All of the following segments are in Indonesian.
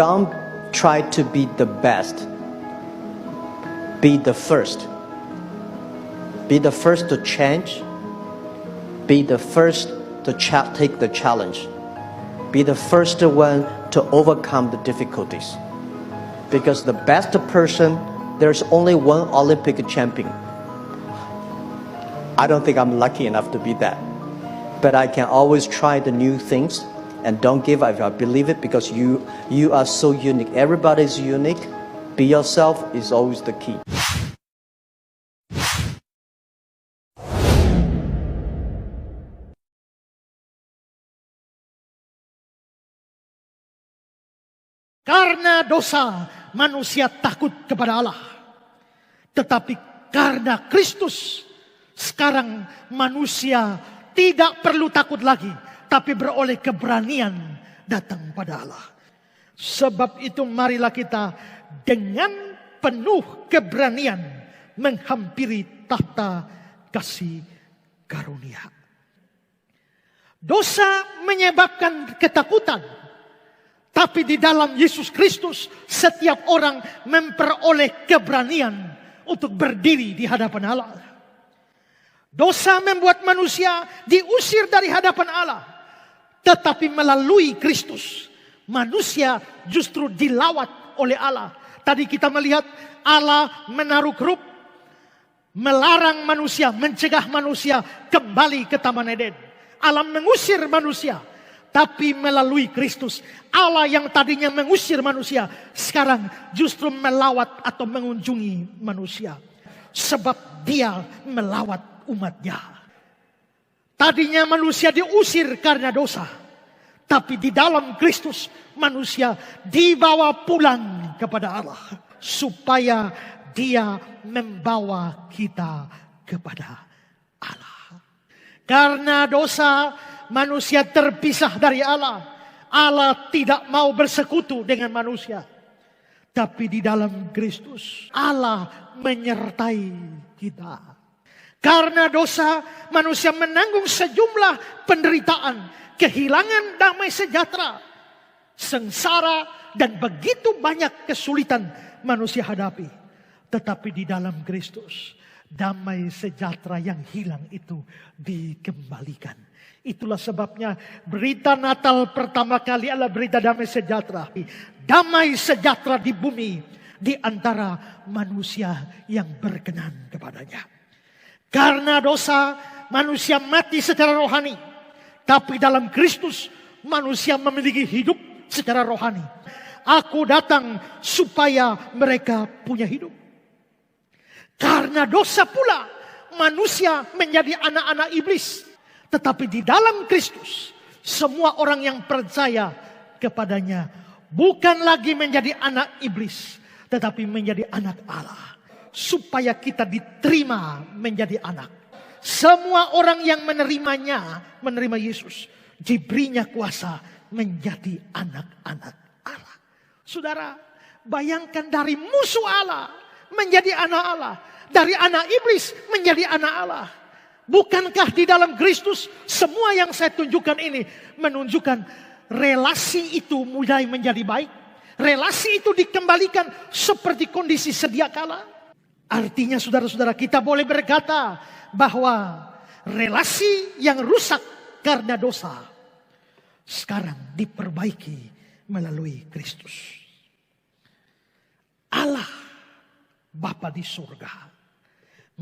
don't try to be the best. Be the first. Be the first to change. Be the first to take the challenge. Be the first one to overcome the difficulties. Because the best person, there's only one Olympic champion. I don't think I'm lucky enough to be that. But I can always try the new things and don't give up. I believe it because you are so unique. Everybody's unique. Be yourself is always the key. Karena dosa, manusia takut kepada Allah. Tetapi karena Kristus, sekarang manusia tidak perlu takut lagi, tapi beroleh keberanian datang pada Allah. Sebab itu marilah kita dengan penuh keberanian menghampiri tahta kasih karunia. Dosa menyebabkan ketakutan. Tapi di dalam Yesus Kristus, setiap orang memperoleh keberanian untuk berdiri di hadapan Allah. Dosa membuat manusia diusir dari hadapan Allah. Tetapi melalui Kristus, manusia justru dilawat oleh Allah. Tadi kita melihat Allah menaruh kerup, melarang manusia, mencegah manusia kembali ke Taman Eden. Allah mengusir manusia. Tapi melalui Kristus, Allah yang tadinya mengusir manusia, sekarang justru melawat atau mengunjungi manusia. Sebab dia melawat umatnya. Tadinya manusia diusir karena dosa. Tapi di dalam Kristus, manusia dibawa pulang kepada Allah. Supaya dia membawa kita kepada Allah. Karena dosa, manusia terpisah dari Allah. Allah tidak mau bersekutu dengan manusia. Tapi di dalam Kristus, Allah menyertai kita. Karena dosa, manusia menanggung sejumlah penderitaan, kehilangan damai sejahtera, sengsara, dan begitu banyak kesulitan manusia hadapi. Tetapi di dalam Kristus, damai sejahtera yang hilang itu dikembalikan. Itulah sebabnya berita Natal pertama kali adalah berita damai sejahtera. Damai sejahtera di bumi di antara manusia yang berkenan kepadanya. Karena dosa, manusia mati secara rohani. Tapi dalam Kristus, manusia memiliki hidup secara rohani. Aku datang supaya mereka punya hidup. Karena dosa pula, manusia menjadi anak-anak iblis. Tetapi di dalam Kristus, semua orang yang percaya kepadanya bukan lagi menjadi anak iblis, tetapi menjadi anak Allah. Supaya kita diterima menjadi anak. Semua orang yang menerimanya, menerima Yesus, diberinya kuasa menjadi anak-anak Allah. Saudara, bayangkan dari musuh Allah menjadi anak Allah. Dari anak iblis menjadi anak Allah. Bukankah di dalam Kristus semua yang saya tunjukkan ini menunjukkan relasi itu mulai menjadi baik? Relasi itu dikembalikan seperti kondisi sedia kala. Artinya saudara-saudara, kita boleh berkata bahwa relasi yang rusak karena dosa sekarang diperbaiki melalui Kristus. Allah Bapa di surga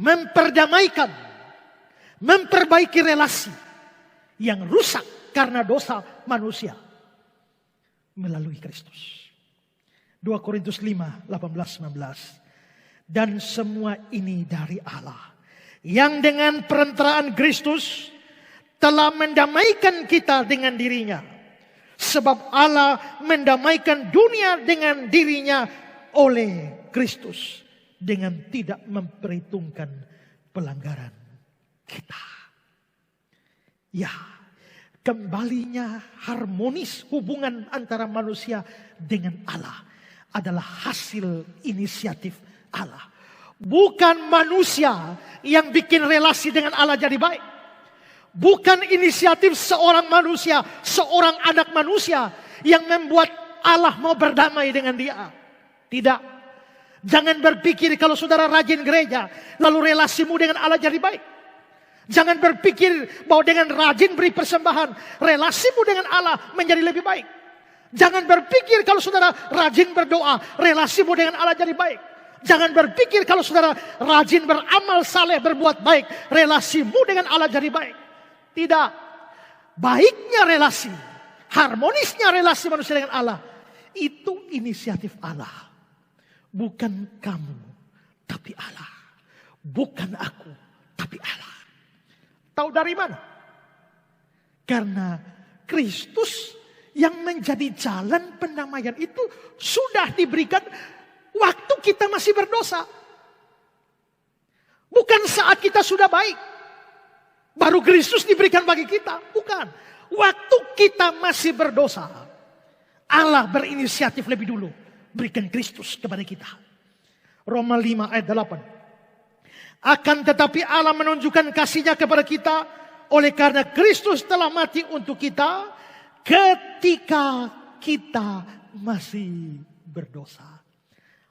memperdamaikan, memperbaiki relasi yang rusak karena dosa manusia melalui Kristus. 2 Korintus 5, 18-19. Dan semua ini dari Allah, yang dengan perantaraan Kristus telah mendamaikan kita dengan dirinya. Sebab Allah mendamaikan dunia dengan dirinya oleh Kristus, dengan tidak memperhitungkan pelanggaran kita. Ya, kembalinya harmonis hubungan antara manusia dengan Allah adalah hasil inisiatif Allah. Bukan manusia yang bikin relasi dengan Allah jadi baik. Bukan inisiatif seorang manusia, seorang anak manusia yang membuat Allah mau berdamai dengan dia. Tidak. Jangan berpikir kalau saudara rajin gereja, lalu relasimu dengan Allah jadi baik. Jangan berpikir bahwa dengan rajin beri persembahan, relasimu dengan Allah menjadi lebih baik. Jangan berpikir kalau saudara rajin berdoa, relasimu dengan Allah jadi baik. Jangan berpikir kalau saudara rajin beramal saleh, berbuat baik, relasimu dengan Allah jadi baik. Tidak. Baiknya relasi, harmonisnya relasi manusia dengan Allah, itu inisiatif Allah. Bukan kamu, tapi Allah. Bukan aku, tapi Allah. Tahu dari mana? Karena Kristus yang menjadi jalan pendamaian itu sudah diberikan waktu kita masih berdosa. Bukan saat kita sudah baik, baru Kristus diberikan bagi kita. Bukan. Waktu kita masih berdosa, Allah berinisiatif lebih dulu berikan Kristus kepada kita. Roma 5 ayat 8. Akan tetapi Allah menunjukkan kasih-Nya kepada kita oleh karena Kristus telah mati untuk kita ketika kita masih berdosa.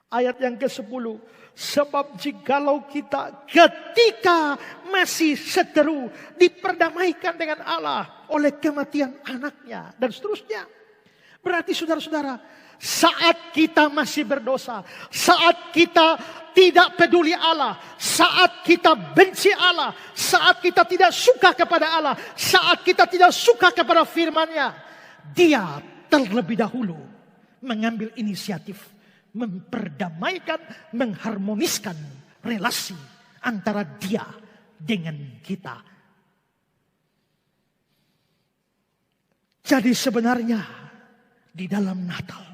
Ayat yang ke-10. Sebab jikalau kita ketika masih seteru diperdamaikan dengan Allah oleh kematian anaknya dan seterusnya. Berarti saudara-saudara, saat kita masih berdosa, saat kita tidak peduli Allah, saat kita benci Allah, saat kita tidak suka kepada Allah, saat kita tidak suka kepada firman-Nya, Dia terlebih dahulu mengambil inisiatif memperdamaikan, mengharmoniskan relasi antara Dia dengan kita. Jadi sebenarnya di dalam Natal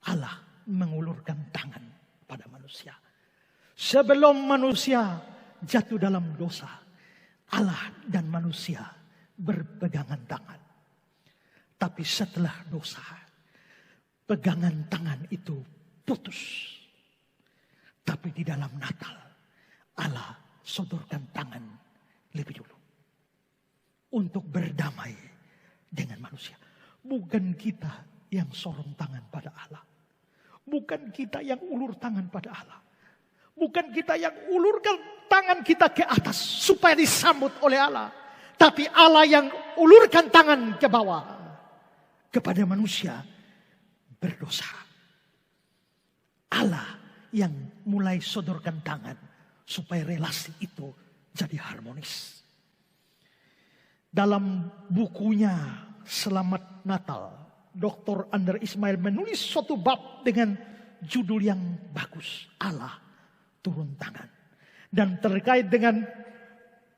Allah mengulurkan tangan pada manusia. Sebelum manusia jatuh dalam dosa, Allah dan manusia berpegangan tangan. Tapi setelah dosa, pegangan tangan itu putus. Tapi di dalam Natal, Allah sodorkan tangan lebih dulu. Untuk berdamai dengan manusia. Bukan kita yang sorong tangan pada Allah. Bukan kita yang ulur tangan pada Allah. Bukan kita yang ulurkan tangan kita ke atas supaya disambut oleh Allah. Tapi Allah yang ulurkan tangan ke bawah kepada manusia berdosa. Allah yang mulai sodorkan tangan supaya relasi itu jadi harmonis. Dalam bukunya Selamat Natal, Dr. Ander Ismail menulis suatu bab dengan judul yang bagus. Allah turun tangan. Dan terkait dengan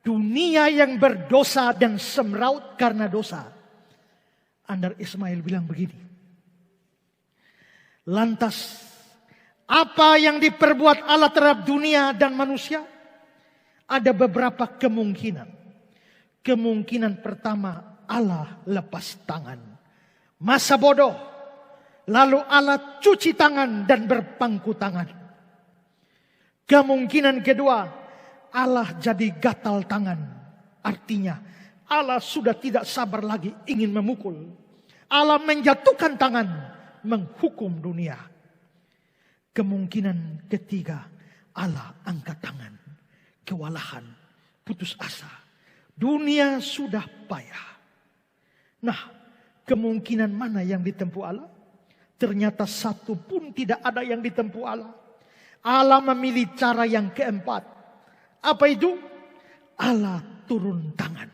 dunia yang berdosa dan semraut karena dosa. Ander Ismail bilang begini. Lantas, apa yang diperbuat Allah terhadap dunia dan manusia? Ada beberapa kemungkinan. Kemungkinan pertama, Allah lepas tangan. Masa bodoh. Lalu Allah cuci tangan dan berpangku tangan. Kemungkinan kedua, Allah jadi gatal tangan. Artinya, Allah sudah tidak sabar lagi ingin memukul. Allah menjatuhkan tangan, menghukum dunia. Kemungkinan ketiga, Allah angkat tangan. Kewalahan, putus asa. Dunia sudah payah. Nah, kemungkinan mana yang ditempuh Allah? Ternyata satu pun tidak ada yang ditempuh Allah. Allah memilih cara yang keempat. Apa itu? Allah turun tangan.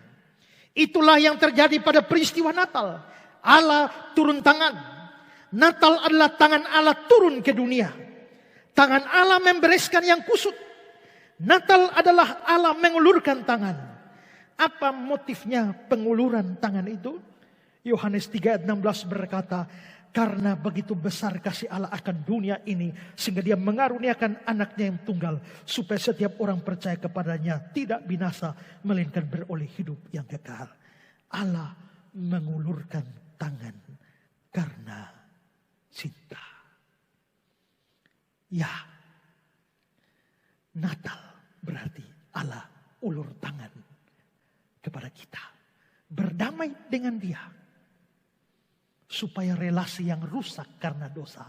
Itulah yang terjadi pada peristiwa Natal. Allah turun tangan. Natal adalah tangan Allah turun ke dunia. Tangan Allah membereskan yang kusut. Natal adalah Allah mengulurkan tangan. Apa motifnya penguluran tangan itu? Yohanes 3 ayat 16 berkata, karena begitu besar kasih Allah akan dunia ini, sehingga Dia mengaruniakan anaknya yang tunggal, supaya setiap orang percaya kepadanya tidak binasa, melainkan beroleh hidup yang kekal. Allah mengulurkan tangan karena cinta. Ya, Natal berarti Allah ulur tangan kepada kita. Berdamai dengan Dia. supaya relasi yang rusak karena dosa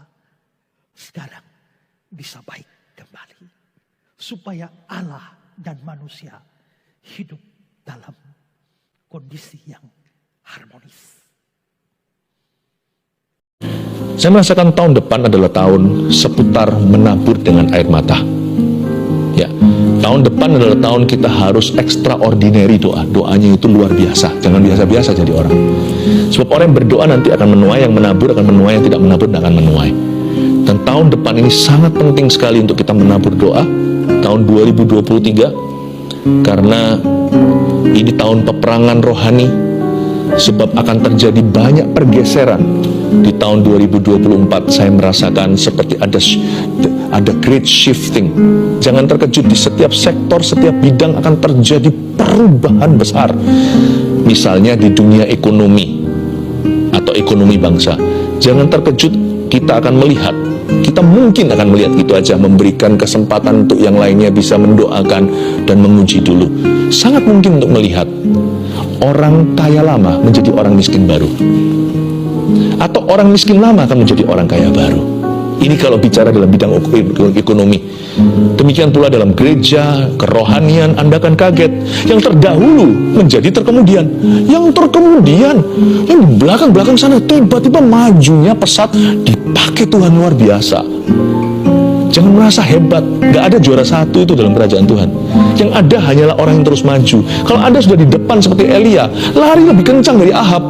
sekarang bisa baik kembali. Supaya Allah dan manusia hidup dalam kondisi yang harmonis. Saya merasakan tahun depan adalah tahun seputar menabur dengan air mata. Ya, tahun depan adalah tahun kita harus extraordinary doa. Doanya itu luar biasa. Jangan biasa-biasa jadi orang. Sebab orang yang berdoa nanti akan menuai, yang menabur akan menuai, yang tidak menabur akan menuai. Dan tahun depan ini sangat penting sekali untuk kita menabur doa. Tahun 2023, karena ini tahun peperangan rohani. Sebab akan terjadi banyak pergeseran. Di tahun 2024 saya merasakan seperti ada great shifting. Jangan terkejut, di setiap sektor, setiap bidang akan terjadi perubahan besar. Misalnya di dunia ekonomi atau ekonomi bangsa. Jangan terkejut, kita akan melihat, kita mungkin akan melihat gitu aja, memberikan kesempatan untuk yang lainnya bisa mendoakan dan menguji dulu. Sangat mungkin untuk melihat orang kaya lama menjadi orang miskin baru, atau orang miskin lama akan menjadi orang kaya baru. Ini kalau bicara dalam bidang ekonomi. Demikian pula dalam gereja, kerohanian, Anda akan kaget. Yang terdahulu menjadi terkemudian. Yang terkemudian, yang di belakang-belakang sana tiba-tiba majunya pesat, dipakai Tuhan luar biasa. Jangan merasa hebat, gak ada juara satu itu dalam kerajaan Tuhan. Yang ada hanyalah orang yang terus maju. Kalau Anda sudah di depan seperti Elia, lari lebih kencang dari Ahab.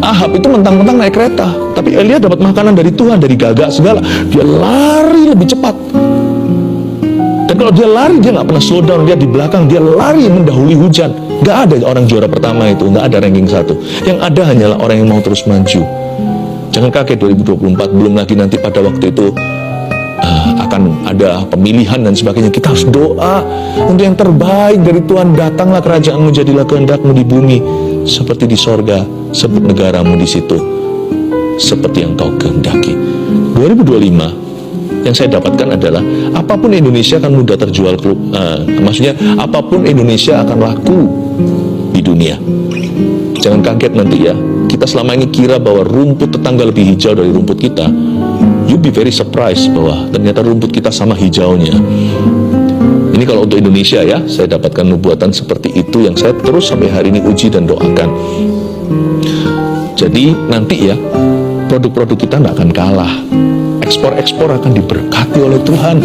Ahab itu mentang-mentang naik kereta, tapi Elia dapat makanan dari Tuhan, dari gagak segala. Dia lari lebih cepat. Dan kalau dia lari, dia gak pernah slow down. Dia di belakang, dia lari mendahului hujan. Gak ada orang juara pertama itu, gak ada ranking 1. Yang ada hanyalah orang yang mau terus maju. Jangan kaget 2024, belum lagi nanti pada waktu itu akan ada pemilihan dan sebagainya. Kita harus doa untuk yang terbaik dari Tuhan. Datanglah kerajaanmu, jadilah kehendakmu di bumi seperti di sorga, sebut negaramu di situ seperti yang kau kehendaki. 2025 yang saya dapatkan adalah apapun Indonesia akan mudah terjual, maksudnya apapun Indonesia akan laku di dunia. Jangan kaget nanti ya, kita selama ini kira bahwa rumput tetangga lebih hijau dari rumput kita. You be very surprised bahwa ternyata rumput kita sama hijaunya. Ini kalau untuk Indonesia ya, saya dapatkan nubuatan seperti itu yang saya terus sampai hari ini uji dan doakan. Jadi nanti ya, produk-produk kita nggak akan kalah. Ekspor-ekspor akan diberkati oleh Tuhan.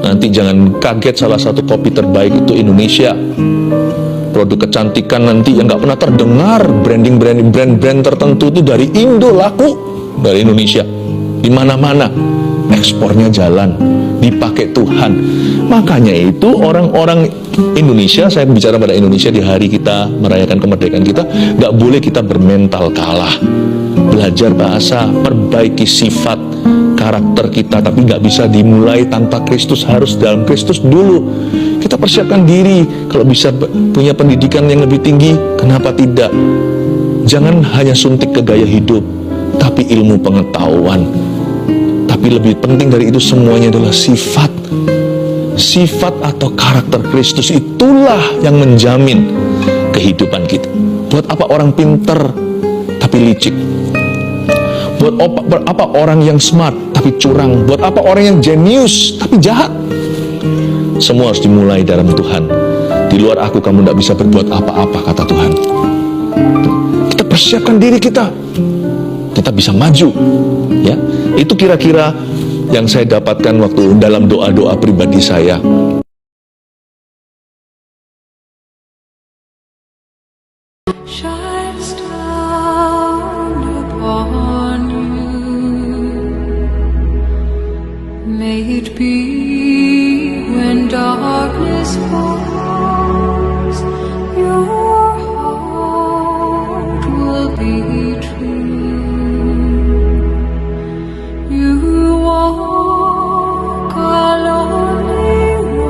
Nanti jangan kaget, salah satu kopi terbaik itu Indonesia. Produk kecantikan nanti yang nggak pernah terdengar, brand tertentu itu dari Indo laku, dari Indonesia. Di mana-mana ekspornya jalan, dipakai Tuhan. Makanya itu orang-orang Indonesia, saya bicara pada Indonesia di hari kita merayakan kemerdekaan kita, nggak boleh kita bermental kalah. Belajar bahasa, perbaiki sifat, karakter kita, tapi nggak bisa dimulai tanpa Kristus, harus dalam Kristus dulu. Kita persiapkan diri, kalau bisa punya pendidikan yang lebih tinggi, kenapa tidak? Jangan hanya suntik ke gaya hidup, tapi ilmu pengetahuan. Tapi lebih penting dari itu semuanya adalah sifat. Sifat atau karakter Kristus itulah yang menjamin kehidupan kita. Buat apa orang pinter tapi licik? Buat apa orang yang smart tapi curang? Buat apa orang yang jenius tapi jahat? Semua harus dimulai dalam Tuhan. Di luar aku kamu tidak bisa berbuat apa-apa, kata Tuhan. Kita persiapkan diri kita bisa maju, ya. Itu kira-kira yang saya dapatkan waktu dalam doa-doa pribadi saya. Shines down upon you. May it be when darkness falls, your heart will be true. You walk a lonely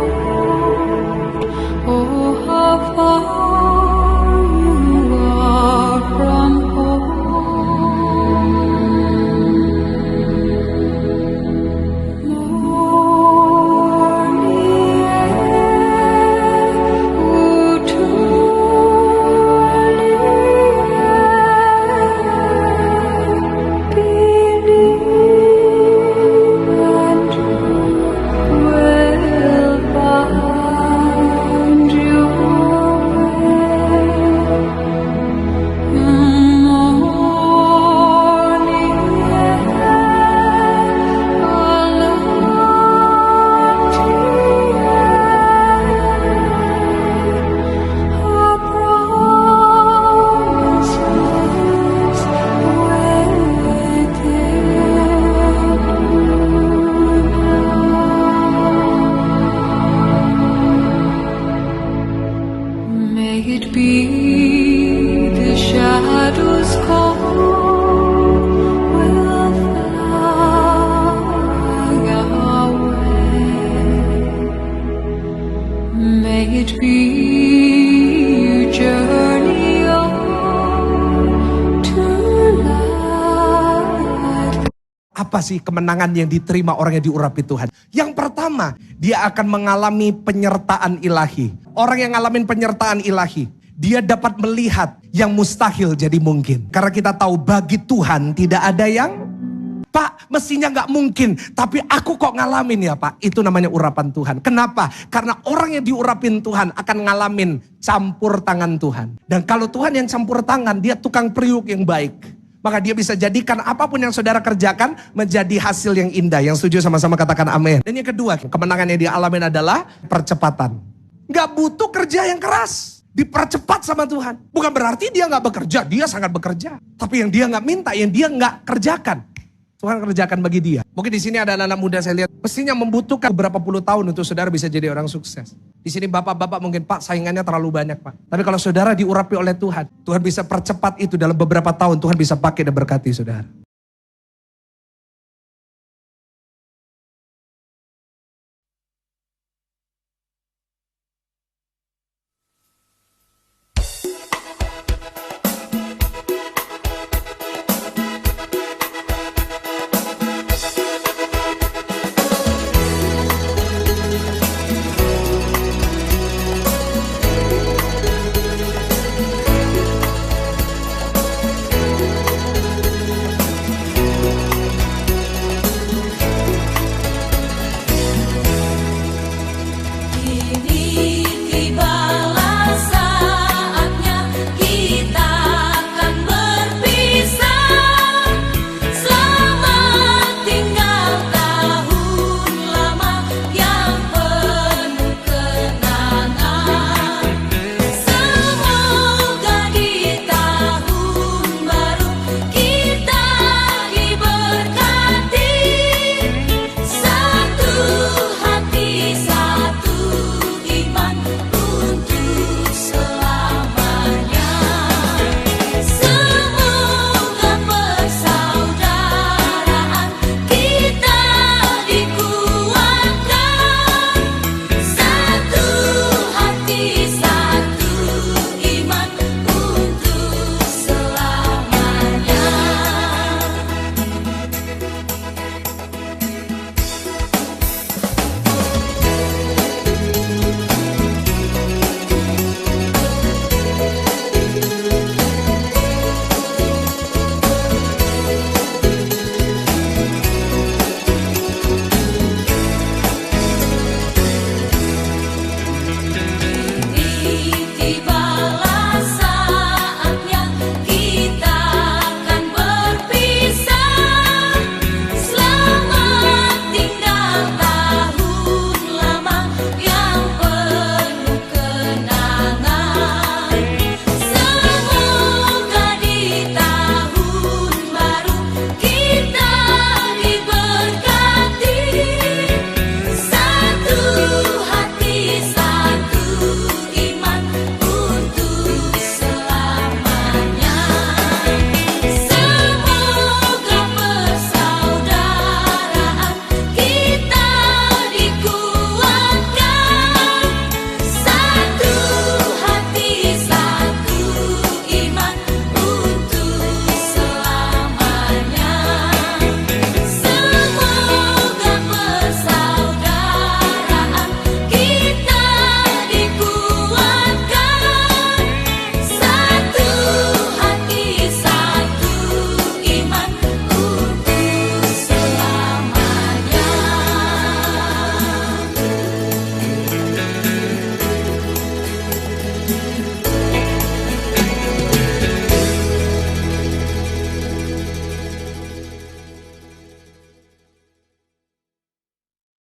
it be the shadows call will fly away. May it be you journey on to light. Apa sih kemenangan yang diterima orang yang diurapi Tuhan? Yang pertama, dia akan mengalami penyertaan ilahi. Orang yang ngalamin penyertaan ilahi, dia dapat melihat yang mustahil jadi mungkin. Karena kita tahu bagi Tuhan tidak ada yang, Pak, mestinya gak mungkin, tapi aku kok ngalamin ya Pak. Itu namanya urapan Tuhan. Kenapa? Karena orang yang diurapin Tuhan akan ngalamin campur tangan Tuhan. Dan kalau Tuhan yang campur tangan, dia tukang periuk yang baik. Maka dia bisa jadikan apapun yang saudara kerjakan menjadi hasil yang indah. Yang setuju sama-sama katakan amin. Dan yang kedua, kemenangan yang dia alamin adalah percepatan. Gak butuh kerja yang keras. Dipercepat sama Tuhan. Bukan berarti dia gak bekerja. Dia sangat bekerja. Tapi yang dia gak minta, yang dia gak kerjakan, Tuhan kerjakan bagi dia. Mungkin di sini ada anak-anak muda saya lihat. Mestinya membutuhkan beberapa puluh tahun untuk saudara bisa jadi orang sukses. Di sini bapak-bapak mungkin, Pak, saingannya terlalu banyak Pak. Tapi kalau saudara diurapi oleh Tuhan, Tuhan bisa percepat itu dalam beberapa tahun. Tuhan bisa pakai dan berkati saudara.